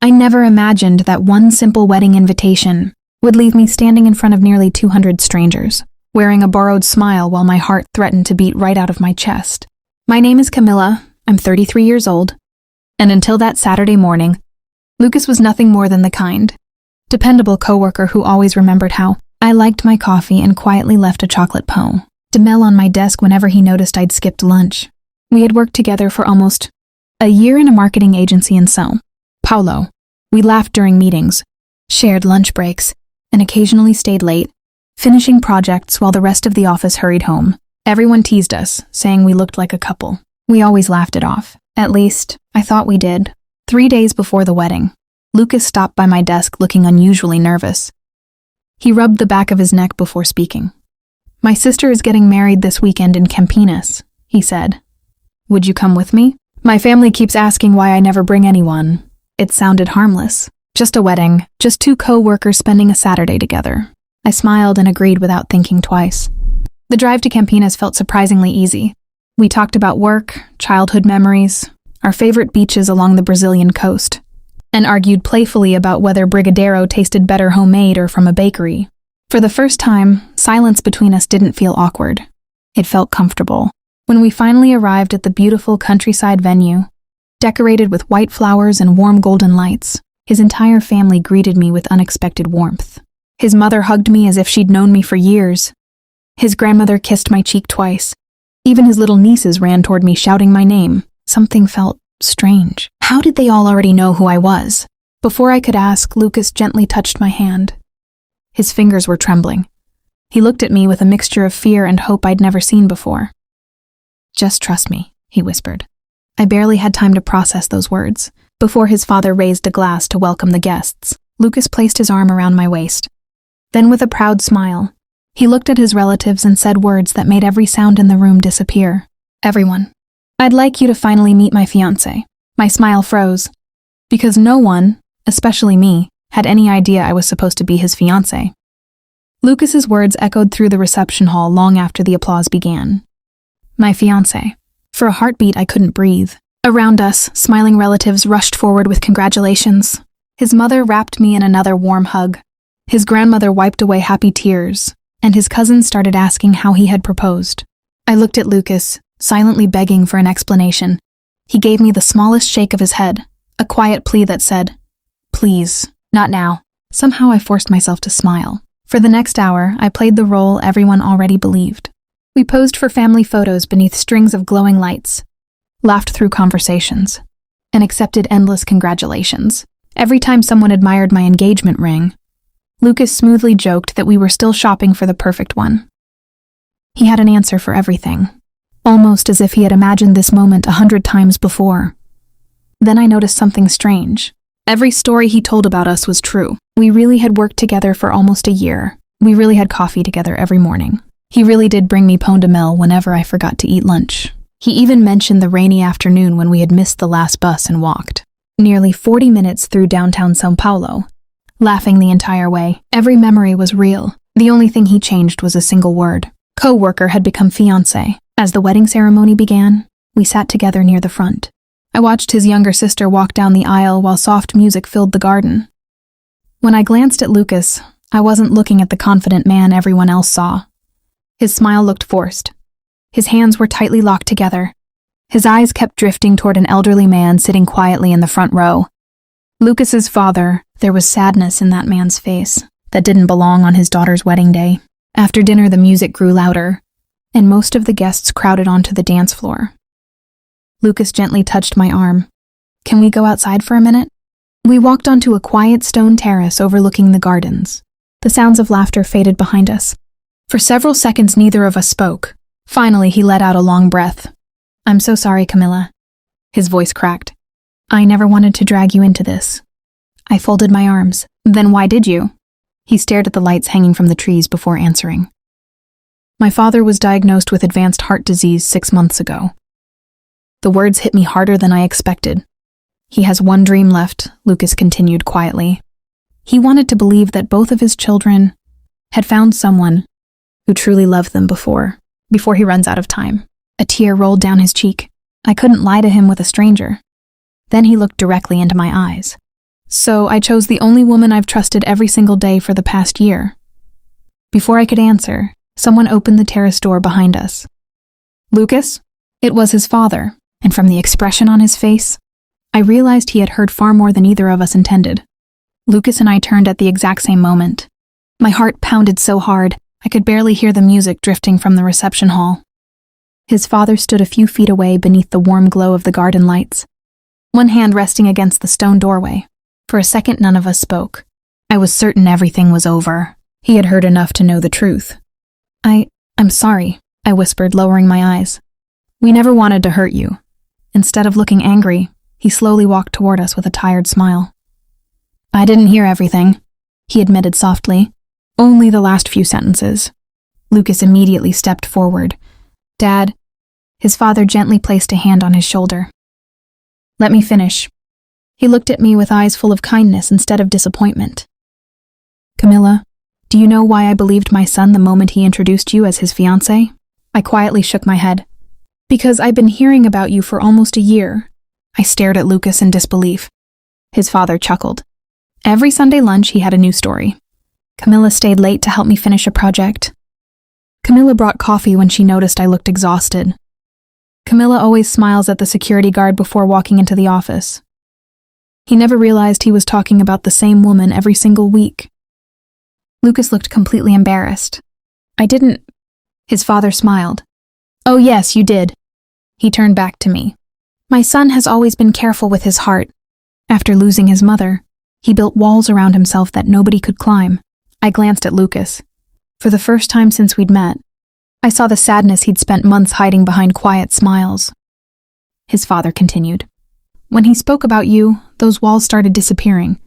I never imagined that one simple wedding invitation would leave me standing in front of nearly 200 strangers, wearing a borrowed smile while my heart threatened to beat right out of my chest. My name is Camilla, I'm 33 years old, and until that Saturday morning, Lucas was nothing more than the kind, dependable coworker who always remembered how I liked my coffee and quietly left a chocolate pot de mel on my desk whenever he noticed I'd skipped lunch. We had worked together for almost a year in a marketing agency in São Paulo. We laughed during meetings, shared lunch breaks, and occasionally stayed late, finishing projects while the rest of the office hurried home. Everyone teased us, saying we looked like a couple. We always laughed it off. At least, I thought we did. 3 days before the wedding, Lucas stopped by my desk looking unusually nervous. He rubbed the back of his neck before speaking. "My sister is getting married this weekend in Campinas," he said. "Would you come with me? My family keeps asking why I never bring anyone." It sounded harmless. Just a wedding, just two co-workers spending a Saturday together. I smiled and agreed without thinking twice. The drive to Campinas felt surprisingly easy. We talked about work, childhood memories, our favorite beaches along the Brazilian coast, and argued playfully about whether brigadeiro tasted better homemade or from a bakery. For the first time, silence between us didn't feel awkward. It felt comfortable. When we finally arrived at the beautiful countryside venue, decorated with white flowers and warm golden lights, his entire family greeted me with unexpected warmth. His mother hugged me as if she'd known me for years. His grandmother kissed my cheek twice. Even his little nieces ran toward me shouting my name. Something felt strange. How did they all already know who I was? Before I could ask, Lucas gently touched my hand. His fingers were trembling. He looked at me with a mixture of fear and hope I'd never seen before. "Just trust me," he whispered. I barely had time to process those words. Before his father raised a glass to welcome the guests, Lucas placed his arm around my waist. Then with a proud smile, he looked at his relatives and said words that made every sound in the room disappear. "Everyone, I'd like you to finally meet my fiancé." My smile froze, because no one, especially me, had any idea I was supposed to be his fiancé. Lucas's words echoed through the reception hall long after the applause began. My fiancé. For a heartbeat, I couldn't breathe. Around us, smiling relatives rushed forward with congratulations. His mother wrapped me in another warm hug. His grandmother wiped away happy tears, and his cousins started asking how he had proposed. I looked at Lucas, silently begging for an explanation. He gave me the smallest shake of his head, a quiet plea that said, "Please, not now." Somehow I forced myself to smile. For the next hour, I played the role everyone already believed. We posed for family photos beneath strings of glowing lights, laughed through conversations, and accepted endless congratulations. Every time someone admired my engagement ring, Lucas smoothly joked that we were still shopping for the perfect one. He had an answer for everything, almost as if he had imagined this moment 100 times before. Then I noticed something strange. Every story he told about us was true. We really had worked together for almost a year. We really had coffee together every morning. He really did bring me pot de mel whenever I forgot to eat lunch. He even mentioned the rainy afternoon when we had missed the last bus and walked nearly 40 minutes through downtown São Paulo, laughing the entire way. Every memory was real. The only thing he changed was a single word. Co-worker had become fiancé. As the wedding ceremony began, we sat together near the front. I watched his younger sister walk down the aisle while soft music filled the garden. When I glanced at Lucas, I wasn't looking at the confident man everyone else saw. His smile looked forced. His hands were tightly locked together. His eyes kept drifting toward an elderly man sitting quietly in the front row. Lucas's father, there was sadness in that man's face that didn't belong on his daughter's wedding day. After dinner, the music grew louder, and most of the guests crowded onto the dance floor. Lucas gently touched my arm. "Can we go outside for a minute?" We walked onto a quiet stone terrace overlooking the gardens. The sounds of laughter faded behind us. For several seconds, neither of us spoke. Finally, he let out a long breath. "I'm so sorry, Camilla." His voice cracked. "I never wanted to drag you into this." I folded my arms. "Then why did you?" He stared at the lights hanging from the trees before answering. "My father was diagnosed with advanced heart disease 6 months ago." The words hit me harder than I expected. "He has one dream left," Lucas continued quietly. He wanted to believe that both of his children had found someone who truly loved them before he runs out of time. A tear rolled down his cheek. I couldn't lie to him with a stranger. Then he looked directly into my eyes. So I chose the only woman I've trusted every single day for the past year. Before I could answer, someone opened the terrace door behind us. Lucas? It was his father, and from the expression on his face, I realized he had heard far more than either of us intended. Lucas and I turned at the exact same moment. My heart pounded so hard, I could barely hear the music drifting from the reception hall. His father stood a few feet away beneath the warm glow of the garden lights, one hand resting against the stone doorway. For a second, none of us spoke. I was certain everything was over. He had heard enough to know the truth. I'm sorry, I whispered, lowering my eyes. We never wanted to hurt you. Instead of looking angry, he slowly walked toward us with a tired smile. I didn't hear everything, he admitted softly. Only the last few sentences. Lucas immediately stepped forward. Dad, his father gently placed a hand on his shoulder. Let me finish. He looked at me with eyes full of kindness instead of disappointment. Camilla, do you know why I believed my son the moment he introduced you as his fiancé? I quietly shook my head. Because I've been hearing about you for almost a year. I stared at Lucas in disbelief. His father chuckled. Every Sunday lunch he had a new story. Camilla stayed late to help me finish a project. Camilla brought coffee when she noticed I looked exhausted. Camilla always smiles at the security guard before walking into the office. He never realized he was talking about the same woman every single week. Lucas looked completely embarrassed. I didn't. His father smiled. Oh yes, you did. He turned back to me. My son has always been careful with his heart. After losing his mother, he built walls around himself that nobody could climb. I glanced at Lucas. For the first time since we'd met, I saw the sadness he'd spent months hiding behind quiet smiles. His father continued. When he spoke about you, those walls started disappearing.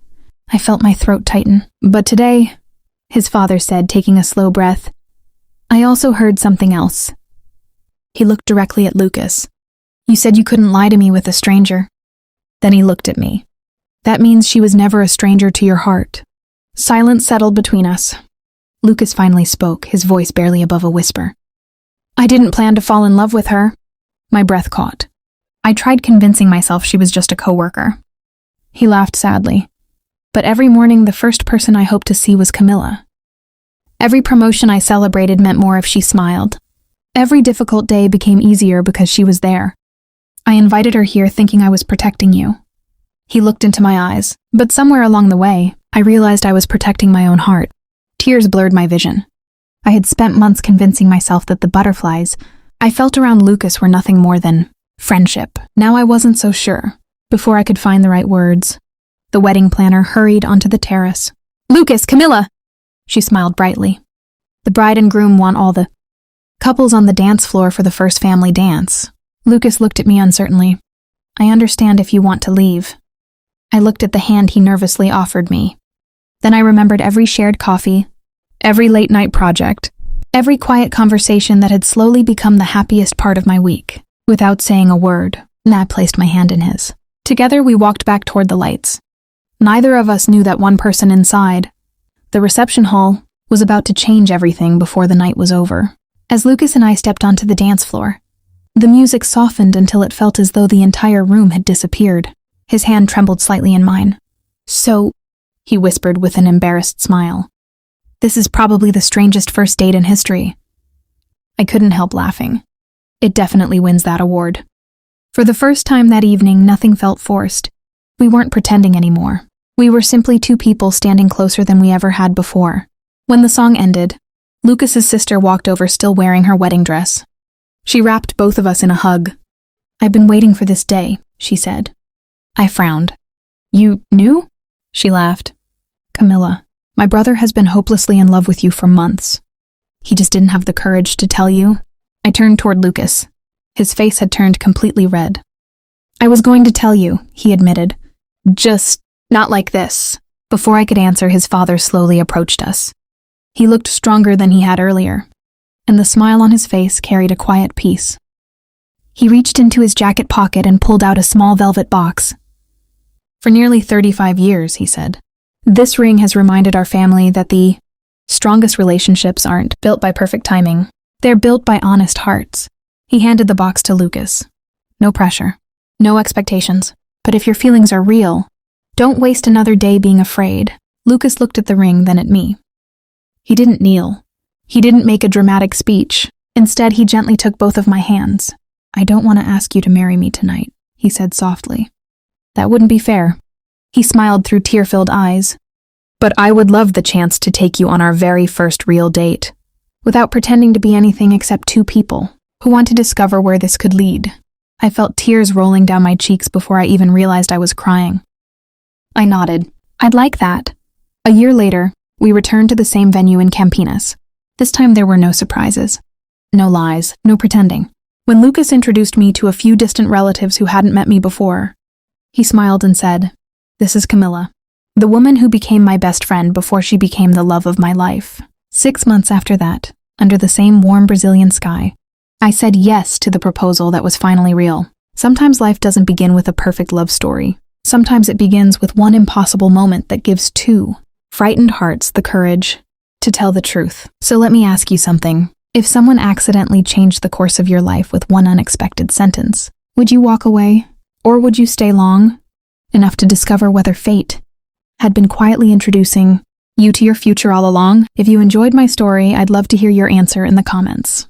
I felt my throat tighten. But today, his father said, taking a slow breath, I also heard something else. He looked directly at Lucas. You said you couldn't lie to me with a stranger. Then he looked at me. That means she was never a stranger to your heart. Silence settled between us. Lucas finally spoke, his voice barely above a whisper. I didn't plan to fall in love with her. My breath caught. I tried convincing myself she was just a coworker. He laughed sadly. But every morning, the first person I hoped to see was Camilla. Every promotion I celebrated meant more if she smiled. Every difficult day became easier because she was there. I invited her here thinking I was protecting you. He looked into my eyes, but somewhere along the way, I realized I was protecting my own heart. Tears blurred my vision. I had spent months convincing myself that the butterflies I felt around Lucas were nothing more than friendship. Now I wasn't so sure. Before I could find the right words, the wedding planner hurried onto the terrace. Lucas, Camilla! She smiled brightly. The bride and groom want all the couples on the dance floor for the first family dance. Lucas looked at me uncertainly. I understand if you want to leave. I looked at the hand he nervously offered me. Then I remembered every shared coffee, every late-night project, every quiet conversation that had slowly become the happiest part of my week. Without saying a word, Nat placed my hand in his. Together we walked back toward the lights. Neither of us knew that one person inside, the reception hall, was about to change everything before the night was over. As Lucas and I stepped onto the dance floor, the music softened until it felt as though the entire room had disappeared. His hand trembled slightly in mine. So, he whispered with an embarrassed smile. This is probably the strangest first date in history. I couldn't help laughing. It definitely wins that award. For the first time that evening, nothing felt forced. We weren't pretending anymore. We were simply two people standing closer than we ever had before. When the song ended, Lucas's sister walked over still wearing her wedding dress. She wrapped both of us in a hug. I've been waiting for this day, she said. I frowned. You knew? She laughed. Camilla, my brother has been hopelessly in love with you for months. He just didn't have the courage to tell you. I turned toward Lucas. His face had turned completely red. I was going to tell you, he admitted. Just not like this. Before I could answer, his father slowly approached us. He looked stronger than he had earlier, and the smile on his face carried a quiet peace. He reached into his jacket pocket and pulled out a small velvet box. For nearly 35 years, he said, this ring has reminded our family that the strongest relationships aren't built by perfect timing. They're built by honest hearts. He handed the box to Lucas. No pressure, no expectations. But if your feelings are real, Don't waste another day being afraid. Lucas looked at the ring, then at me. He didn't kneel. He didn't make a dramatic speech. Instead, he gently took both of my hands. I don't want to ask you to marry me tonight, he said softly. That wouldn't be fair. He smiled through tear-filled eyes. But I would love the chance to take you on our very first real date, without pretending to be anything except two people who want to discover where this could lead. I felt tears rolling down my cheeks before I even realized I was crying. I nodded. I'd like that. A year later, we returned to the same venue in Campinas. This time there were no surprises. No lies, no pretending. When Lucas introduced me to a few distant relatives who hadn't met me before, he smiled and said, "This is Camila, the woman who became my best friend before she became the love of my life." 6 months after that, under the same warm Brazilian sky, I said yes to the proposal that was finally real. Sometimes life doesn't begin with a perfect love story. Sometimes it begins with one impossible moment that gives two frightened hearts the courage to tell the truth. So let me ask you something. If someone accidentally changed the course of your life with one unexpected sentence, would you walk away? Or would you stay long enough to discover whether fate had been quietly introducing you to your future all along? If you enjoyed my story, I'd love to hear your answer in the comments.